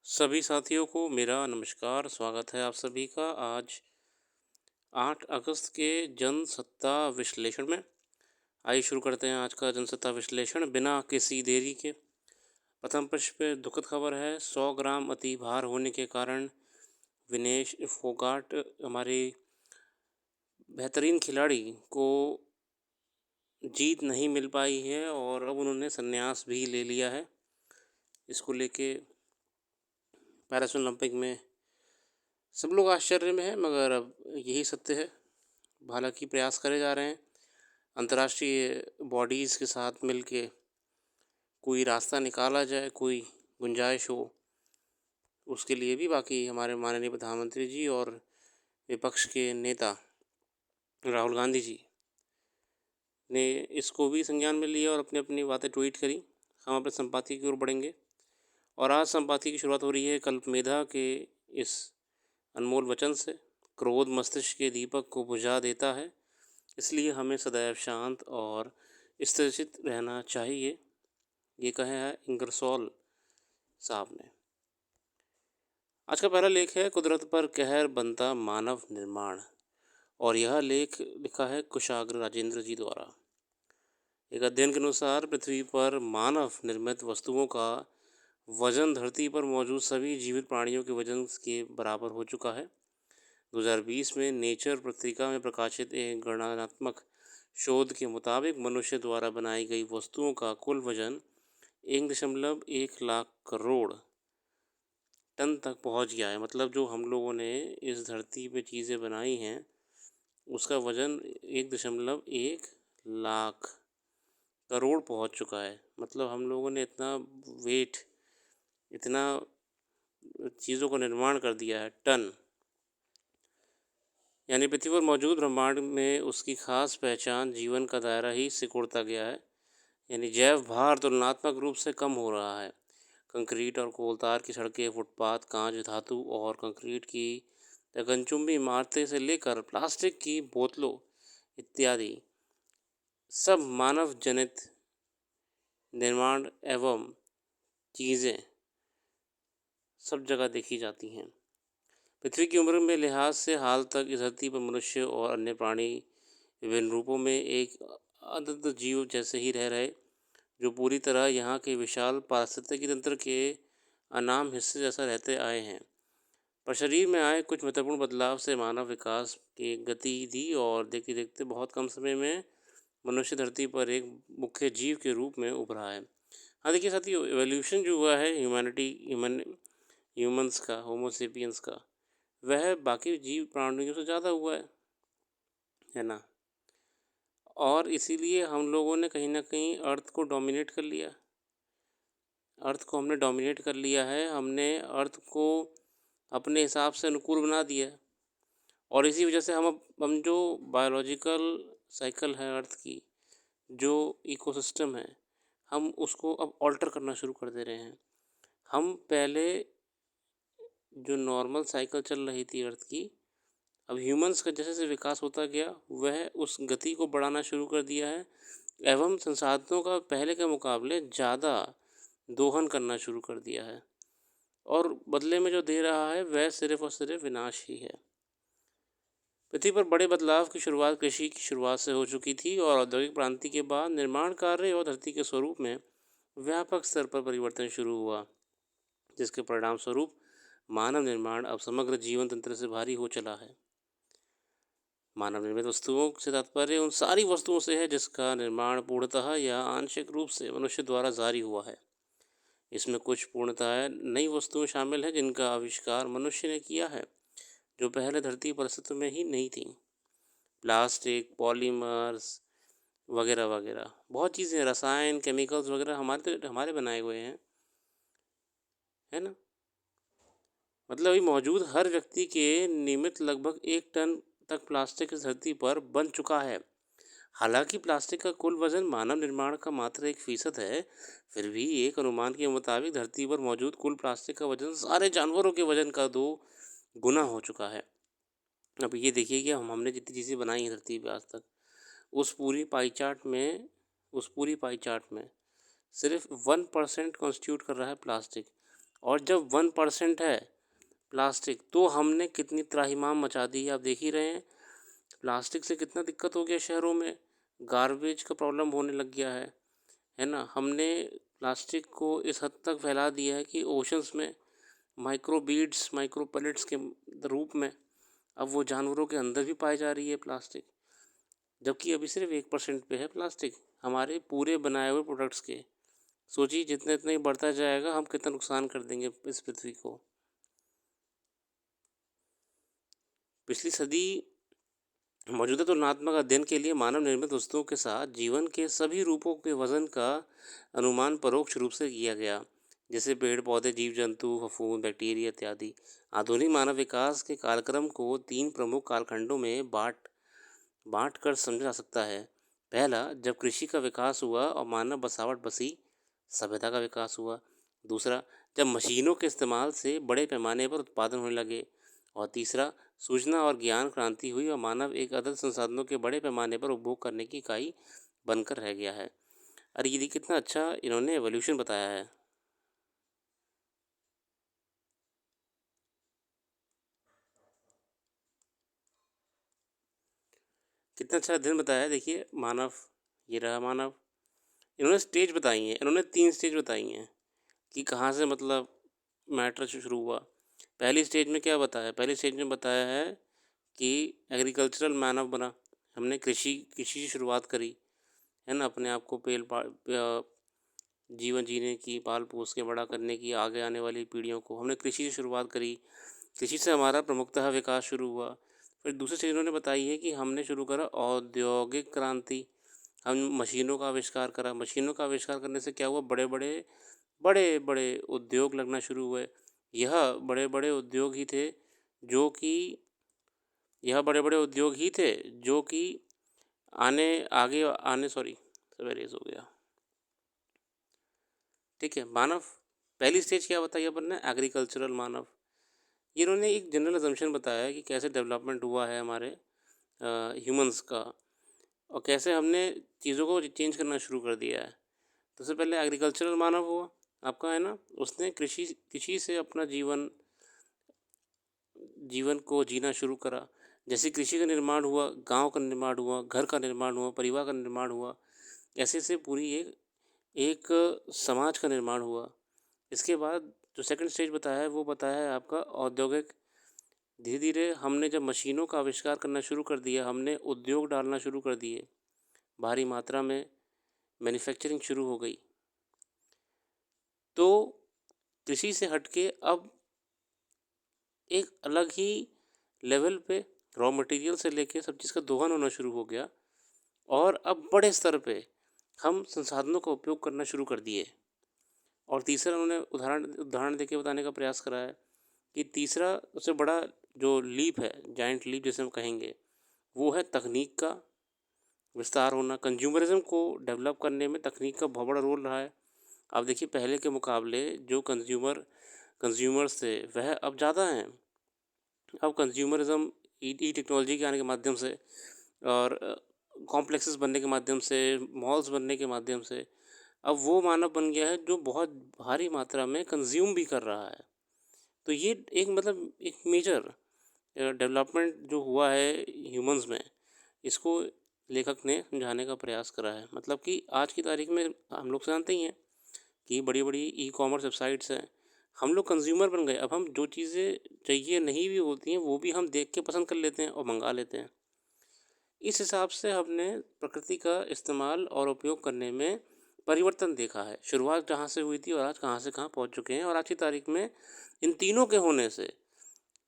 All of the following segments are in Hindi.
सभी साथियों को मेरा नमस्कार, स्वागत है आप सभी का आज 8 अगस्त के जनसत्ता विश्लेषण में। आइए शुरू करते हैं आज का जनसत्ता विश्लेषण बिना किसी देरी के। प्रथम पृष्ठ पे दुखद खबर है, 100 ग्राम अति भार होने के कारण विनेश फोगाट हमारे बेहतरीन खिलाड़ी को जीत नहीं मिल पाई है और अब उन्होंने संन्यास भी ले लिया है। इसको लेके पैरिस ओलंपिक में सब लोग आश्चर्य में हैं, मगर अब यही सत्य है। हालांकि प्रयास करे जा रहे हैं अंतर्राष्ट्रीय बॉडीज़ के साथ मिलके कोई रास्ता निकाला जाए, कोई गुंजाइश हो उसके लिए भी। बाकी हमारे माननीय प्रधानमंत्री जी और विपक्ष के नेता राहुल गांधी जी ने इसको भी संज्ञान में लिया और अपनी अपनी बातें ट्वीट करी। हम अपने संपाति की ओर बढ़ेंगे और आज संपाति की शुरुआत हो रही है कल्पमेधा के इस अनमोल वचन से। क्रोध मस्तिष्क के दीपक को बुझा देता है, इसलिए हमें सदैव शांत और स्थिरचित्त रहना चाहिए। ये कहे है इंगरसोल साहब ने। आज का पहला लेख है कुदरत पर कहर बनता मानव निर्माण, और यह लेख लिखा है कुशाग्र राजेंद्र जी द्वारा। एक अध्ययन के अनुसार पृथ्वी पर मानव निर्मित वस्तुओं का वजन धरती पर मौजूद सभी जीवित प्राणियों के वजन के बराबर हो चुका है। 2020 में नेचर पत्रिका में प्रकाशित एक गणनात्मक शोध के मुताबिक मनुष्य द्वारा बनाई गई वस्तुओं का कुल वजन 1.1 लाख करोड़ टन तक पहुंच गया है। मतलब जो हम लोगों ने इस धरती पे चीज़ें बनाई हैं उसका वजन 1.1 लाख करोड़ पहुंच चुका है। मतलब हम लोगों ने इतना वेट, इतना चीज़ों का निर्माण कर दिया है, टन। यानी पृथ्वी पर मौजूद ब्रह्मांड में उसकी खास पहचान जीवन का दायरा ही सिकुड़ता गया है। यानी जैव भार तुलनात्मक रूप से कम हो रहा है। कंक्रीट और कोलतार की सड़कें, फुटपाथ, कांच, धातु और कंक्रीट की गगनचुंबी इमारतें से लेकर प्लास्टिक की बोतलों इत्यादि सब मानव जनित निर्माण एवं चीज़ें सब जगह देखी जाती हैं। पृथ्वी की उम्र में लिहाज से हाल तक इस धरती पर मनुष्य और अन्य प्राणी विभिन्न रूपों में एक अद्भुत जीव जैसे ही रह रहे, जो पूरी तरह यहाँ के विशाल पारिस्थितिकी तंत्र के अनाम हिस्से जैसा रहते आए हैं। पर शरीर में आए कुछ महत्वपूर्ण बदलाव से मानव विकास की गति दी और देखते देखते बहुत कम समय में मनुष्य धरती पर एक मुख्य जीव के रूप में उभरा है। हाँ देखिए साथियों, एवोल्यूशन जो हुआ है ह्यूमंस का, होमोसेपियंस का, वह बाकी जीव प्राणियों से ज़्यादा हुआ है ना। और इसीलिए हम लोगों ने कहीं ना कहीं अर्थ को डोमिनेट कर लिया। अर्थ को हमने डोमिनेट कर लिया है, हमने अर्थ को अपने हिसाब से अनुकूल बना दिया है। और इसी वजह से हम जो बायोलॉजिकल साइकिल है अर्थ की, जो इकोसिस्टम है, हम उसको अब ऑल्टर करना शुरू कर दे रहे हैं। हम पहले जो नॉर्मल साइकिल चल रही थी अर्थ की, अब ह्यूमंस का जैसे जैसे विकास होता गया वह उस गति को बढ़ाना शुरू कर दिया है एवं संसाधनों का पहले के मुकाबले ज़्यादा दोहन करना शुरू कर दिया है। और बदले में जो दे रहा है वह सिर्फ और सिर्फ विनाश ही है। पृथ्वी पर बड़े बदलाव की शुरुआत कृषि की शुरुआत से हो चुकी थी और औद्योगिक क्रांति के बाद निर्माण कार्य और धरती के स्वरूप में व्यापक स्तर पर परिवर्तन शुरू हुआ, जिसके परिणाम स्वरूप मानव निर्माण अब समग्र जीवन तंत्र से भारी हो चला है। मानव निर्मित वस्तुओं से तात्पर्य उन सारी वस्तुओं से है जिसका निर्माण पूर्णतः या आंशिक रूप से मनुष्य द्वारा जारी हुआ है। इसमें कुछ पूर्णतः नई वस्तुएं शामिल हैं जिनका आविष्कार मनुष्य ने किया है, जो पहले धरती पर अस्तित्व में ही नहीं थी। प्लास्टिक, पॉलीमर्स वगैरह वगैरह बहुत चीज़ें, रसायन, केमिकल्स वगैरह हमारे बनाए हुए हैं, है ना। मतलब अभी मौजूद हर व्यक्ति के निमित्त लगभग 1 टन तक प्लास्टिक इस धरती पर बन चुका है। हालांकि प्लास्टिक का कुल वजन मानव निर्माण का मात्र 1% है, फिर भी एक अनुमान के मुताबिक धरती पर मौजूद कुल प्लास्टिक का वजन सारे जानवरों के वजन का 2 गुना हो चुका है। अब ये देखिए कि हमने जितनी चीज़ें बनाई हैं धरती पर आज तक, उस पूरी पाई चार्ट में सिर्फ 1% कॉन्स्टिट्यूट कर रहा है प्लास्टिक। और जब 1% है प्लास्टिक, तो हमने कितनी त्राहिमाम मचा दी है, आप देख ही रहे हैं। प्लास्टिक से कितना दिक्कत हो गया शहरों में, गार्बेज का प्रॉब्लम होने लग गया है ना। हमने प्लास्टिक को इस हद तक फैला दिया है कि ओशंस में माइक्रोबीड्स, माइक्रोपेलेट्स के रूप में अब वो जानवरों के अंदर भी पाई जा रही है प्लास्टिक, जबकि अभी सिर्फ 1% पे है प्लास्टिक हमारे पूरे बनाए हुए प्रोडक्ट्स के। सोचिए जितना इतना ही बढ़ता जाएगा हम कितना नुकसान कर देंगे इस पृथ्वी को। पिछली सदी मौजूदा तुलनात्मक अध्ययन के लिए मानव निर्मित वस्तुओं के साथ जीवन के सभी रूपों के वजन का अनुमान परोक्ष रूप से किया गया, जैसे पेड़ पौधे, जीव जंतु, फफूंद, बैक्टीरिया इत्यादि। आधुनिक मानव विकास के कालक्रम को 3 प्रमुख कालखंडों में बांट कर समझा जा सकता है। पहला, जब कृषि का विकास हुआ और मानव बसावट बसी, सभ्यता का विकास हुआ। दूसरा, जब मशीनों के इस्तेमाल से बड़े पैमाने पर उत्पादन होने लगे। और तीसरा, सूचना और ज्ञान क्रांति हुई और मानव एक अदद संसाधनों के बड़े पैमाने पर उपभोग करने की इकाई बनकर रह गया है। अरे ये कितना अच्छा इन्होंने एवोल्यूशन बताया है। कितना अच्छा अध्ययन बताया है। देखिए मानव, ये रहा मानव। इन्होंने स्टेज बताई हैं, इन्होंने 3 स्टेज बताई हैं कि कहाँ से मतलब मैटर शुरू हुआ। पहली स्टेज में क्या बताया, पहली स्टेज में बताया है कि एग्रीकल्चरल मानव बना। हमने कृषि से शुरुआत करी, है ना, अपने आप को जीवन जीने की, पाल पोस के बड़ा करने की, आगे आने वाली पीढ़ियों को हमने कृषि से शुरुआत करी। कृषि से हमारा प्रमुखतः विकास शुरू हुआ। फिर दूसरी चीज़ उन्होंने बताई है कि हमने शुरू करा औद्योगिक क्रांति। हम मशीनों का आविष्कार करा। मशीनों का आविष्कार करने से क्या हुआ, बड़े बड़े उद्योग लगना शुरू हुए। यह बड़े बड़े उद्योग ही थे जो कि यह बड़े बड़े उद्योग ही थे जो कि आने आगे आने सॉरी सवेरेज हो गया। ठीक है, मानव पहली स्टेज क्या बताई अपन ने, एग्रीकल्चरल मानव। ये इन्होंने एक जनरल अजम्पशन बताया है कि कैसे डेवलपमेंट हुआ है हमारे ह्यूमंस का, और कैसे हमने चीज़ों को चेंज करना शुरू कर दिया है। तो सबसे पहले एग्रीकल्चरल मानव हुआ आपका, है ना। उसने कृषि से अपना जीवन को जीना शुरू करा। जैसे कृषि का निर्माण हुआ, गांव का निर्माण हुआ, घर का निर्माण हुआ, परिवार का निर्माण हुआ, ऐसे से पूरी एक एक समाज का निर्माण हुआ। इसके बाद जो सेकंड स्टेज बताया है वो बताया है आपका औद्योगिक। धीरे धीरे हमने जब मशीनों का आविष्कार करना शुरू कर दिया, हमने उद्योग डालना शुरू कर दिए, भारी मात्रा में मैन्युफैक्चरिंग शुरू हो गई। तो कृषि से हटके अब एक अलग ही लेवल पे रॉ मटेरियल से लेके सब चीज़ का दोहन होना शुरू हो गया, और अब बड़े स्तर पे हम संसाधनों का उपयोग करना शुरू कर दिए। और तीसरा उन्होंने उदाहरण देके बताने का प्रयास करा है कि तीसरा सबसे बड़ा जो लीप है, जाइंट लीप जैसे हम कहेंगे, वो है तकनीक का विस्तार होना। कंज्यूमरिज्म को डेवलप करने में तकनीक का बहुत बड़ा रोल रहा है। अब देखिए पहले के मुकाबले जो कंज्यूमर्स थे वह अब ज़्यादा हैं। अब कंज्यूमरिज्म ई टेक्नोलॉजी के आने के माध्यम से और कॉम्प्लेक्सेस बनने के माध्यम से, मॉल्स बनने के माध्यम से, अब वो मानव बन गया है जो बहुत भारी मात्रा में कंज्यूम भी कर रहा है। तो ये एक मतलब एक मेजर डेवलपमेंट जो हुआ है ह्यूमंस में, इसको लेखक ने समझाने का प्रयास करा है। मतलब कि आज की तारीख में हम लोग जानते ही हैं कि बड़ी बड़ी ई कॉमर्स वेबसाइट्स हैं। हम लोग कंज्यूमर बन गए। अब हम जो चीज़ें चाहिए नहीं भी होती हैं वो भी हम देख के पसंद कर लेते हैं और मंगा लेते हैं। इस हिसाब से हमने प्रकृति का इस्तेमाल और उपयोग करने में परिवर्तन देखा है। शुरुआत जहाँ से हुई थी और आज कहाँ से कहाँ पहुँच चुके हैं। और आज की तारीख में इन तीनों के होने से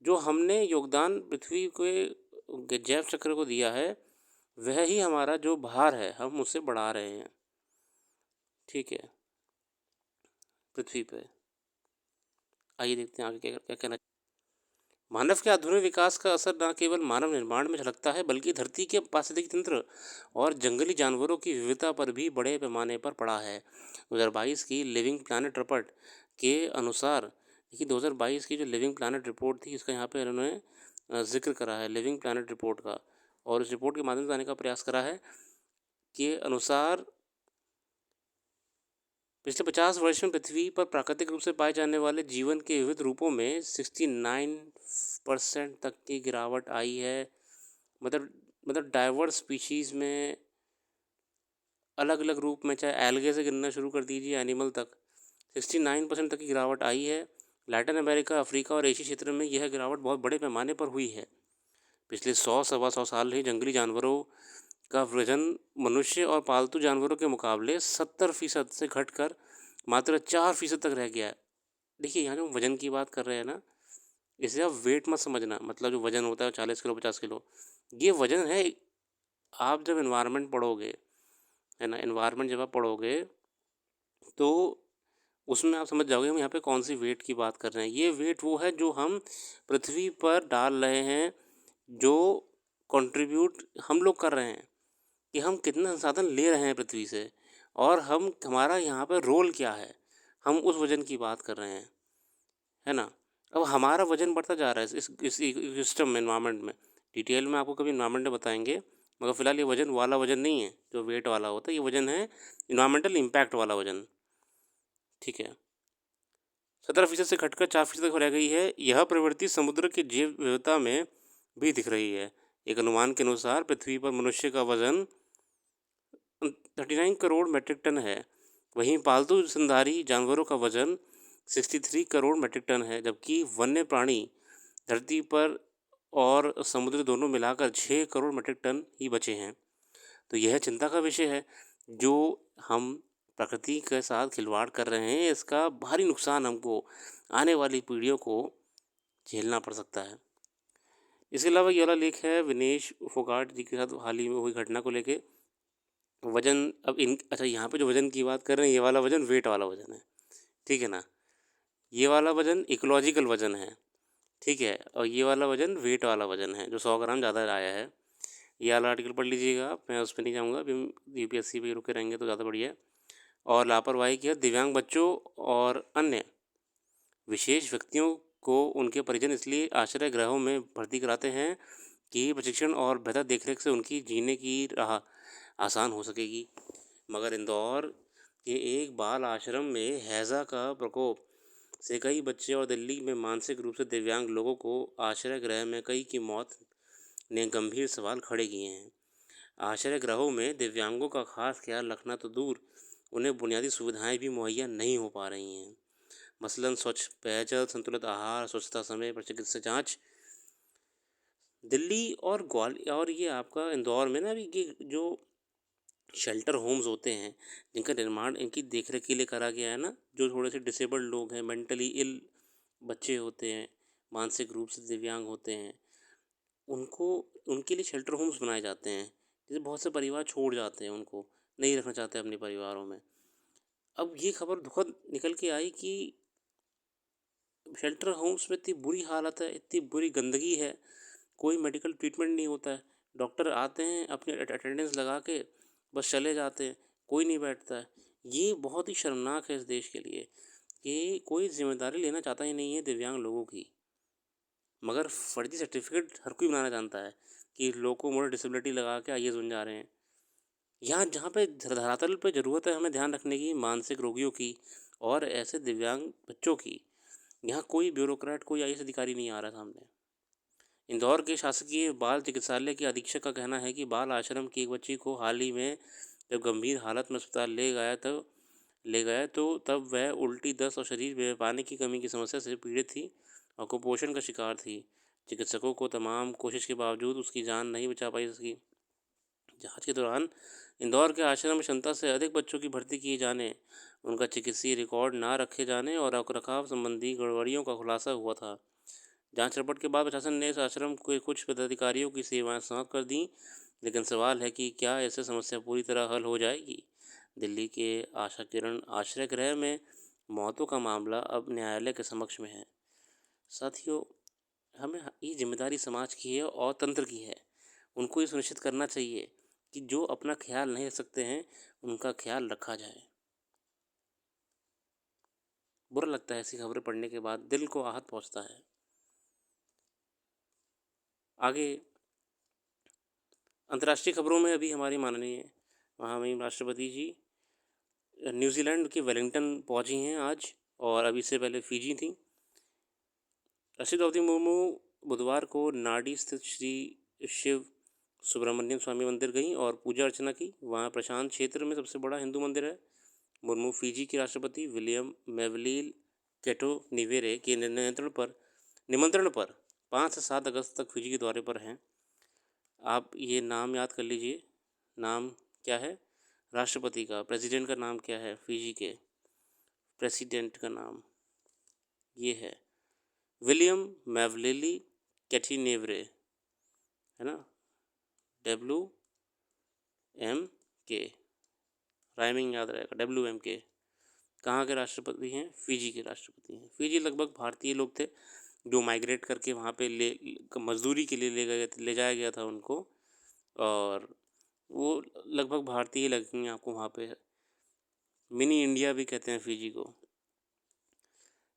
जो हमने योगदान पृथ्वी के जैव चक्र को दिया है, वह ही हमारा जो भार है हम उससे बढ़ा रहे हैं। ठीक है, पृथ्वी पे। आइए देखते हैं आगे क्या क्या कहना। मानव के आधुनिक विकास का असर न केवल मानव निर्माण में झलकता है बल्कि धरती के पारिस्थितिक तंत्र और जंगली जानवरों की विविधता पर भी बड़े पैमाने पर पड़ा है। 2022 की लिविंग प्लानट रिपोर्ट के अनुसार, देखिए 2022 की जो लिविंग प्लानट रिपोर्ट थी इसका यहाँ पे उन्होंने जिक्र करा है लिविंग प्लानट रिपोर्ट का, और इस रिपोर्ट के माध्यम से आने का प्रयास करा है के अनुसार पिछले 50 वर्ष में पृथ्वी पर प्राकृतिक रूप से पाए जाने वाले जीवन के विविध रूपों में 69% तक की गिरावट आई है। मतलब डाइवर्स स्पीशीज़ में अलग अलग रूप में, चाहे एल्गे से गिनना शुरू कर दीजिए एनिमल तक, 69% तक की गिरावट आई है। लैटिन अमेरिका, अफ्रीका और एशिया क्षेत्र में यह गिरावट बहुत बड़े पैमाने पर हुई है। पिछले 100-125 साल ही जंगली जानवरों का वजन मनुष्य और पालतू जानवरों के मुकाबले 70% से घटकर मात्र 4% तक रह गया है। देखिए, यहाँ जो वजन की बात कर रहे हैं ना, इसे आप वेट मत समझना। मतलब जो वजन होता है 40 किलो 50 किलो, ये वजन है। आप जब इन्वायरमेंट पढ़ोगे, है ना, इन्वायरमेंट जब आप पढ़ोगे तो उसमें आप समझ जाओगे हम यहाँ पे कौन सी वेट की बात कर रहे हैं। ये वेट वो है जो हम पृथ्वी पर डाल रहे हैं, जो कंट्रीब्यूट हम लोग कर रहे हैं, कि हम कितना संसाधन ले रहे हैं पृथ्वी से, और हमारा यहाँ पर रोल क्या है, हम उस वजन की बात कर रहे हैं, है ना। अब हमारा वजन बढ़ता जा रहा है इस सिस्टम में, इन्वायरमेंट में। डिटेल में आपको कभी इन्वायरमेंट में बताएंगे, मगर फिलहाल ये वजन वाला वजन नहीं है जो वेट वाला होता है, ये वजन है इन्वायरमेंटल इम्पैक्ट वाला वजन। ठीक है, 17% से घटकर 4% तक रह गई है। यह प्रवृत्ति समुद्र की जैव विविधता में भी दिख रही है। एक अनुमान के अनुसार पृथ्वी पर मनुष्य का वजन 39 करोड़ मेट्रिक टन है। वहीं पालतू स्तनधारी जानवरों का वजन 63 करोड़ मेट्रिक टन है, जबकि वन्य प्राणी धरती पर और समुद्र दोनों मिलाकर 6 करोड़ मेट्रिक टन ही बचे हैं। तो यह चिंता का विषय है। जो हम प्रकृति के साथ खिलवाड़ कर रहे हैं, इसका भारी नुकसान हमको आने वाली पीढ़ियों को झेलना पड़ सकता है। इसके अलावा ये वाला लेख है विनेश फोगाट जी के साथ हाल ही में हुई घटना को लेके। वजन, अब इन अच्छा, यहाँ पे जो वजन की बात कर रहे हैं, ये वाला वजन वेट वाला वजन है, ठीक है ना। ये वाला वजन इकोलॉजिकल वजन है, ठीक है, और ये वाला वजन वेट वाला वजन है जो 100 ग्राम ज़्यादा आया है। ये वाला आर्टिकल पढ़ लीजिएगा आप, मैं उस पर नहीं जाऊँगा, अभी हम यूपीएससी पे रुके रहेंगे तो ज़्यादा बढ़िया है। और लापरवाही किया दिव्यांग बच्चों और अन्य विशेष व्यक्तियों को उनके परिजन इसलिए आश्रय गृहों में भर्ती कराते हैं कि प्रशिक्षण और बेहतर देखरेख से उनकी जीने की राह आसान हो सकेगी। मगर इंदौर के एक बाल आश्रम में हैज़ा का प्रकोप से कई बच्चे और दिल्ली में मानसिक रूप से दिव्यांग लोगों को आश्रय गृह में कई की मौत ने गंभीर सवाल खड़े किए हैं। आश्रय गृहों में दिव्यांगों का खास ख्याल रखना तो दूर, उन्हें बुनियादी सुविधाएं भी मुहैया नहीं हो पा रही हैं। मसलन स्वच्छ पेयजल, संतुलित आहार, स्वच्छता समय पर चिकित्सा जांच। दिल्ली और ग्वालियर और ये आपका इंदौर में ना, अभी ये जो शेल्टर होम्स होते हैं जिनका निर्माण इनकी देखरेख के लिए करा गया है ना, जो थोड़े से डिसेबल्ड लोग हैं, मेंटली इल बच्चे होते हैं, मानसिक रूप से दिव्यांग होते हैं, उनको, उनके लिए शेल्टर होम्स बनाए जाते हैं। जैसे बहुत से परिवार छोड़ जाते हैं, उनको नहीं रखना चाहते अपने परिवारों में। अब ये खबर दुखद निकल के आई कि शेल्टर होम्स में इतनी बुरी हालत है, इतनी बुरी गंदगी है, कोई मेडिकल ट्रीटमेंट नहीं होता है। डॉक्टर आते हैं अपने अटेंडेंस लगा के बस चले जाते हैं, कोई नहीं बैठता है। ये बहुत ही शर्मनाक है इस देश के लिए कि कोई जिम्मेदारी लेना चाहता ही नहीं है दिव्यांग लोगों की, मगर फर्जी सर्टिफिकेट हर कोई बनाना जानता है कि लोकोमोटर डिसेबिलिटी लगा के आईएएस बन जा रहे हैं। यहाँ जहाँ पे धरातल पे ज़रूरत है हमें ध्यान रखने की मानसिक रोगियों की और ऐसे दिव्यांग बच्चों की, यहाँ कोई ब्यूरोक्रेट, कोई आईएएस अधिकारी नहीं आ रहा सामने। इंदौर के शासकीय बाल चिकित्सालय के अधीक्षक का कहना है कि बाल आश्रम की एक बच्ची को हाल ही में जब गंभीर हालत में अस्पताल ले गया तो तब वह उल्टी, दस्त और शरीर में पानी की कमी की समस्या से पीड़ित थी और कुपोषण का शिकार थी। चिकित्सकों को तमाम कोशिश के बावजूद उसकी जान नहीं बचा पाई सकी। जांच के दौरान इंदौर के आश्रम में क्षमता से अधिक बच्चों की भर्ती किए जाने, उनका चिकित्सीय रिकॉर्ड ना रखे जाने और रखरखाव संबंधी गड़बड़ियों का खुलासा हुआ था। जांच रिपोर्ट के बाद प्रशासन ने इस आश्रम के कुछ पदाधिकारियों की सेवाएं समाप्त कर दी, लेकिन सवाल है कि क्या ऐसे समस्या पूरी तरह हल हो जाएगी। दिल्ली के आशा किरण आश्रय गृह में मौतों का मामला अब न्यायालय के समक्ष में है। साथियों, हमें ये जिम्मेदारी समाज की है और तंत्र की है। उनको ये सुनिश्चित करना चाहिए कि जो अपना ख्याल नहीं रख सकते हैं उनका ख्याल रखा जाए। बुरा लगता है ऐसी खबरें पढ़ने के बाद, दिल को आहत पहुंचता है। आगे अंतर्राष्ट्रीय खबरों में अभी हमारी माननीय महामहिम राष्ट्रपति जी न्यूजीलैंड के वेलिंगटन पहुंची हैं आज, और अभी से पहले फिजी थी। राष्ट्रपति द्रौपदी मुर्मू बुधवार को नाडी स्थित श्री शिव सुब्रमण्यम स्वामी मंदिर गईं और पूजा अर्चना की। वहां प्रशांत क्षेत्र में सबसे बड़ा हिंदू मंदिर है। मुर्मू फिजी के राष्ट्रपति विलियम मेवलील केटो निवेरे के निमंत्रण पर 5 से 7 अगस्त तक फिजी के दौरे पर हैं। आप ये नाम याद कर लीजिए। नाम क्या है राष्ट्रपति का, प्रेसिडेंट का नाम क्या है फिजी के प्रेसिडेंट का नाम? ये है विलियम मेवलीली कैटिनेवरे, है ना, WMK, राइमिंग याद रहेगा, WMK। कहाँ के राष्ट्रपति हैं? फिजी के राष्ट्रपति हैं। फिजी लगभग भारतीय लोग थे जो माइग्रेट करके वहाँ पे मजदूरी के लिए ले जाया गया था उनको, और वो लगभग भारतीय लगेंगे आपको वहाँ पे। मिनी इंडिया भी कहते हैं फिजी को।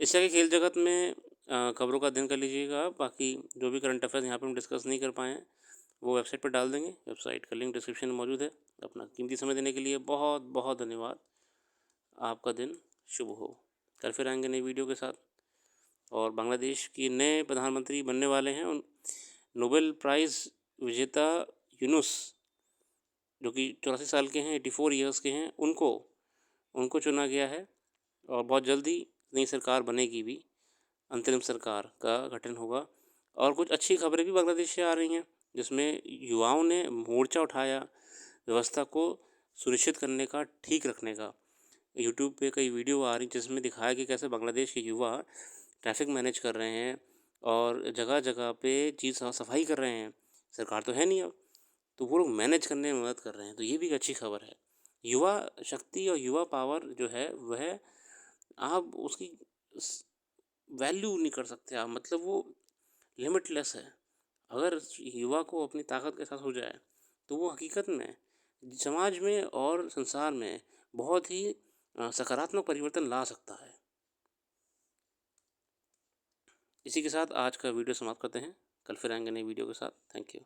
एशिया के खेल जगत में खबरों का अध्ययन कर लीजिएगा। बाकी जो भी करंट अफेयर्स यहाँ पे हम डिस्कस नहीं कर पाए हैं वो वेबसाइट पर डाल देंगे। वेबसाइट का लिंक डिस्क्रिप्शन में मौजूद है। अपना कीमती समय देने के लिए बहुत बहुत धन्यवाद। आपका दिन शुभ हो। कल फिर आएंगे नई वीडियो के साथ। और बांग्लादेश की नए प्रधानमंत्री बनने वाले हैं उन नोबेल प्राइज़ विजेता यूनुस, जो कि 84 साल के हैं, 84 ईयर्स के हैं, उनको चुना गया है। और बहुत जल्दी नई सरकार बनेगी भी, अंतरिम सरकार का गठन होगा। और कुछ अच्छी खबरें भी बांग्लादेश से आ रही हैं, जिसमें युवाओं ने मोर्चा उठाया व्यवस्था को सुनिश्चित करने का, ठीक रखने का। यूट्यूब पे कई वीडियो आ रही जिसमें दिखाया कि कैसे बांग्लादेश के युवा ट्रैफिक मैनेज कर रहे हैं और जगह जगह पे चीज़ सफाई कर रहे हैं। सरकार तो है नहीं अब, तो वो लोग मैनेज करने में मदद कर रहे हैं। तो ये भी एक अच्छी खबर है। युवा शक्ति और युवा पावर जो है वह आप उसकी वैल्यू नहीं कर सकते आप, मतलब वो लिमिटलेस है। अगर युवा को अपनी ताकत के साथ हो जाए तो वो हकीकत में समाज में और संसार में बहुत ही सकारात्मक परिवर्तन ला सकता है। इसी के साथ आज का वीडियो समाप्त करते हैं। कल फिर आएंगे नई वीडियो के साथ। Thank you.